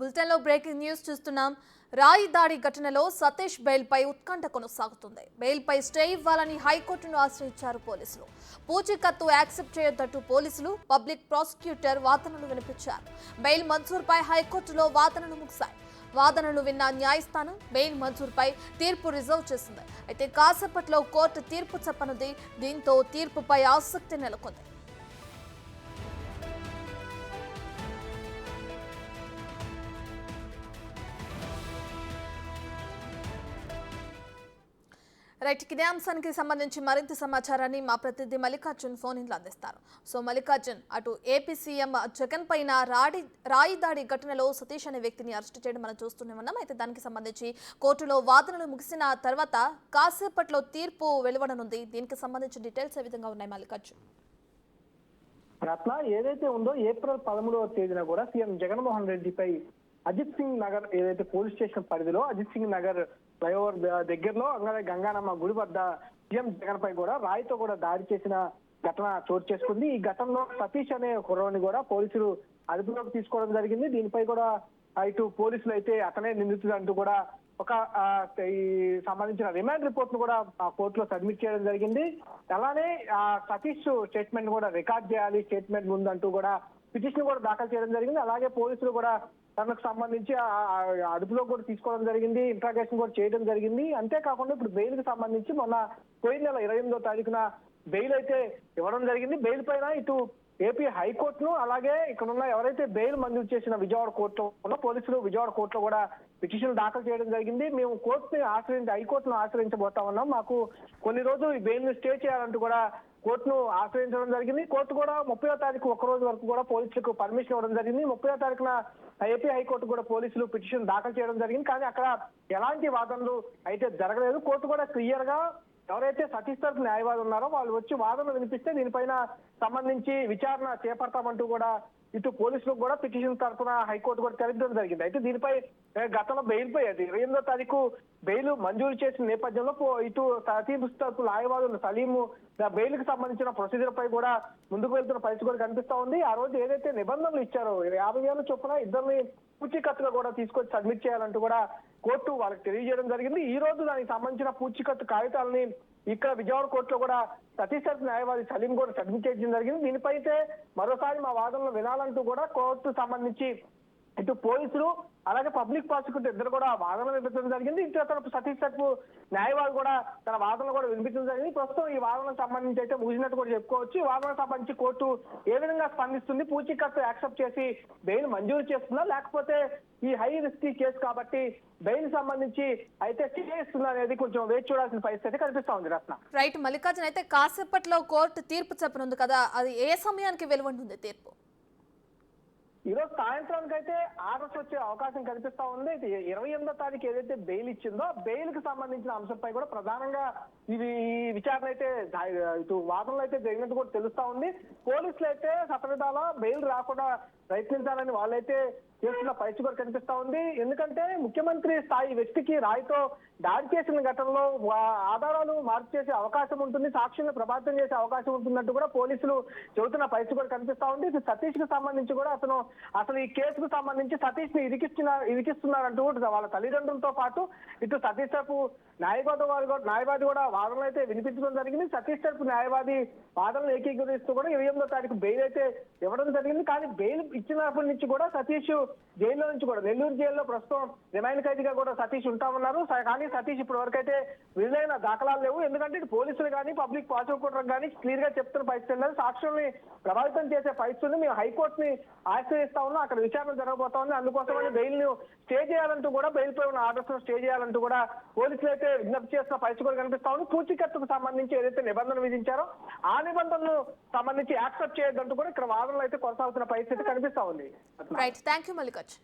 బులెటిన్లో breaking news చూస్తున్నాం. రాయి దాడి ఘటనలో సతీష్ బెయిల్పై ఉత్కంఠ కొనసాగుతుంది. బెయిల్పై స్టే ఇవ్వాలని హైకోర్టును ఆశ్రయించారు పోలీసులు. పూచీకత్తు యాక్సెప్ట్ చేయొద్దంటూ పోలీసులు, పబ్లిక్ ప్రాసిక్యూటర్ వాదనలు వినిపించారు. బెయిల్ మంజూరుపై హైకోర్టులో వాదనలు ముగిశాయి. వాదనలు విన్న న్యాయస్థానం బెయిల్ మంజూరుపై తీర్పు రిజర్వ్ చేసింది. అయితే కాసేపట్లో కోర్టు తీర్పు చెప్పనుంది. దీంతో తీర్పుపై ఆసక్తి నెలకొంది. రైట్, ఇదే అంశానికి సంబంధించి మరింత సమాచారాన్ని మా ప్రతినిధి మల్లికార్జున్ ఫోన్ ఇన్లో అందిస్తారు. సో మల్లికార్జున్, అటు ఏపీ సీఎం జగన్ పైన రాయి దాడి ఘటనలో సతీష్ అనే వ్యక్తిని అరెస్ట్ చేయడం మనం చూస్తూనే ఉన్నాం. అయితే దానికి సంబంధించి కోర్టులో వాదనలు ముగిసిన తర్వాత కాసేపట్లో తీర్పు వెలువడనుంది. దీనికి సంబంధించి డీటెయిల్స్ ఏ విధంగా ఉన్నాయి మల్లికార్జున్? రత్న, ఏదైతే ఉందో ఏప్రిల్ 13వ తేదీన కూడా సీఎం జగన్మోహన్ రెడ్డిపై అజిత్ సింగ్ నగర్ ఏదైతే పోలీస్ స్టేషన్ పరిధిలో అజిత్ సింగ్ నగర్ ఫ్లైఓవర్ దగ్గరలో గంగానమ్మ గుడి వద్ద సీఎం జగన్ పై కూడా రాయితో కూడా దాడి చేసిన ఘటన చోటు చేసుకుంది. ఈ ఘటనలో సతీష్ అనే కుర్రవాడిని కూడా పోలీసులు అదుపులోకి తీసుకోవడం జరిగింది. దీనిపై కూడా ఇటు పోలీసులు అయితే అతనే నిందితుడు అంటూ కూడా ఒక ఈ సంబంధించిన రిమాండ్ రిపోర్ట్ ను కూడా కోర్టులో సబ్మిట్ చేయడం జరిగింది. అలానే సతీష్ స్టేట్మెంట్ కూడా రికార్డ్ చేయాలి, స్టేట్మెంట్ ముందంటూ కూడా పిటిషన్ కూడా దాఖలు చేయడం జరిగింది. అలాగే పోలీసులు కూడా తనకు సంబంధించి అదుపులో కూడా తీసుకోవడం జరిగింది, ఇంట్రాగేషన్ కూడా చేయడం జరిగింది. అంతేకాకుండా ఇప్పుడు బెయిల్ కి సంబంధించి మొన్న పోయిన నెల 28వ తారీఖున బెయిల్ అయితే ఇవ్వడం జరిగింది. బెయిల్ పైన ఇటు ఏపీ హైకోర్టును అలాగే ఇక్కడ ఉన్న ఎవరైతే బెయిల్ మంజూరు చేసిన విజయవాడ కోర్టులో ఉన్న పోలీసులు విజయవాడ కోర్టులో కూడా పిటిషన్ దాఖలు చేయడం జరిగింది. మేము హైకోర్టును ఆశ్రయించబోతా ఉన్నాం, మాకు కొన్ని రోజులు ఈ బెయిల్ ను స్టే చేయాలంటూ కూడా కోర్టును ఆశ్రయించడం జరిగింది. కోర్టు కూడా 30వ తారీఖు ఒక రోజు వరకు కూడా పోలీసులకు పర్మిషన్ ఇవ్వడం జరిగింది. 30వ తారీఖున ఏపీ హైకోర్టు కూడా పోలీసులు పిటిషన్ దాఖలు చేయడం జరిగింది. కానీ అక్కడ ఎలాంటి వాదనలు అయితే జరగలేదు. కోర్టు కూడా క్లియర్ గా ఎవరైతే సతీష్ తరఫు న్యాయవాది ఉన్నారో వాళ్ళు వచ్చి వాదనలు వినిపిస్తే దీనిపైన సంబంధించి విచారణ చేపడతామంటూ కూడా ఇటు పోలీసులకు కూడా పిటిషన్ తరఫున హైకోర్టు కూడా తెలియడం జరిగింది. అయితే దీనిపై గతంలో బెయిల్ పై 28వ తారీఖు బెయిల్ మంజూరు చేసిన నేపథ్యంలో ఇటు సతీష్ తరఫు న్యాయవాదులు సలీము బెయిల్ కి సంబంధించిన ప్రొసీజర్ పై కూడా ముందుకు వెళ్తున్న పరిస్థితి కూడా కనిపిస్తా ఉంది. ఆ రోజు ఏదైతే నిబంధనలు ఇచ్చారో 50,000 చొప్పున ఇద్దరిని పూచీకత్తుగా కూడా తీసుకొచ్చి సబ్మిట్ చేయాలంటూ కూడా కోర్టు వాళ్ళకి తెలియజేయడం జరిగింది. ఈ రోజు దానికి సంబంధించిన పూచీకత్తు కాగితాలని ఇక్కడ విజయవాడ కోర్టులో కూడా సతీష్ తరఫు న్యాయవాది సలీం కూడా సబ్మిట్ చేయడం జరిగింది. దీనిపై అయితే మరోసారి మా వాదనలు వినాలంటూ కూడా కోర్టు సంబంధించి ఇటు పోలీసులు అలాగే పబ్లిక్ ప్రాసిక్యూటర్ ఇద్దరు కూడా వాదనలు వినిపించడం జరిగింది. ఇటు తరపు సతీష్ తరపు న్యాయవాది కూడా తన వాదనలు కూడా వినిపించడం జరిగింది. ప్రస్తుతం ఈ వాదనకు సంబంధించి అయితే ముగిసినట్టు కూడా చెప్పుకోవచ్చు. ఈ వాదనకు సంబంధించి కోర్టు ఏ విధంగా స్పందిస్తుంది, పూచీకత్తు యాక్సెప్ట్ చేసి బెయిల్ మంజూరు చేస్తుందా, లేకపోతే ఈ హై రిస్కీ కేసు కాబట్టి బెయిల్ సంబంధించి అయితే చేస్తుందా అనేది కొంచెం వేచి చూడాల్సిన పరిస్థితి అయితే కనిపిస్తా ఉంది. రత్న, రైట్ మల్లికార్జున్, అయితే కాసేపట్లో కోర్టు తీర్పు చెప్పనుంది కదా, అది ఏ సమయానికి వెలువడుతుంది తీర్పు? ఈ రోజు సాయంత్రానికి అయితే ఆర్డర్స్ వచ్చే అవకాశం కనిపిస్తా ఉంది. 28వ తారీఖు ఏదైతే బెయిల్ ఇచ్చిందో బెయిల్ కి సంబంధించిన అంశంపై కూడా ప్రధానంగా ఇది విచారణ అయితే ఇటు వాదనలు అయితే జరిగినట్టు కూడా తెలుస్తా ఉంది. పోలీసులు అయితే సతవిధాల బెయిల్ రాకుండా ప్రయత్నించాలని వాళ్ళైతే చేస్తున్న పరిస్థితి కూడా కనిపిస్తా ఉంది. ఎందుకంటే ముఖ్యమంత్రి స్థాయి వ్యక్తికి రాయితో దాడి చేసిన ఘటనలో ఆధారాలు మార్పు చేసే అవకాశం ఉంటుంది, సాక్షులను ప్రభావితం చేసే అవకాశం ఉంటున్నట్టు కూడా పోలీసులు చెబుతున్న పరిస్థితి కూడా కనిపిస్తా ఉంది. ఇటు సతీష్ కి సంబంధించి కూడా అసలు ఈ కేసుకు సంబంధించి సతీష్ ని ఇరికిస్తున్నారంటూ వాళ్ళ తల్లిదండ్రులతో పాటు ఇటు సతీష్ తరపు న్యాయవాది కూడా వాదనలు అయితే వినిపించడం జరిగింది. సతీష్ తరపు న్యాయవాది వాదనలు ఏకీకరిస్తూ కూడా 28వ తారీఖు బెయిల్ అయితే ఇవ్వడం జరిగింది. కానీ బెయిల్ ఇచ్చినప్పటి నుంచి కూడా సతీష్ జైల్లో నుంచి కూడా నెల్లూరు జైల్లో ప్రస్తుతం రిమాండ్ ఖైదీగా కూడా సతీష్ ఉంటామన్నారు. కానీ సతీష్ ఇప్పటి వరకు అయితే విడుదలైన దాఖలాలు లేవు. ఎందుకంటే పోలీసులు కానీ పబ్లిక్ ప్రాసిక్యూటర్ కానీ క్లియర్ గా చెప్తున్న పరిస్థితి లేదు. సాక్షుల్ని ప్రభావితం చేసే పరిస్థితులు మేము హైకోర్టుని ఆశ్రయిస్తా ఉన్నాం, అక్కడ విచారణ జరగబోతా ఉంది. అందుకోసమని బెయిల్ ను స్టే చేయాలంటూ కూడా బెయిల్ పై ఉన్న ఆర్డర్స్ స్టే చేయాలంటూ కూడా పోలీసులు అయితే విజ్ఞప్తి చేస్తున్న పరిస్థితి కూడా కనిపిస్తా ఉంది. పూచీకత్తుకు సంబంధించి ఏదైతే నిబంధనలు విధించారో ఆ నిబంధనలు సంబంధించి యాక్సెప్ట్ చేయొద్దంటూ కూడా ఇక్కడ వాదనలు అయితే కొనసాగుతున్న పరిస్థితి కనిపిస్తా ఉంది. Right, thank you Mallikarjun.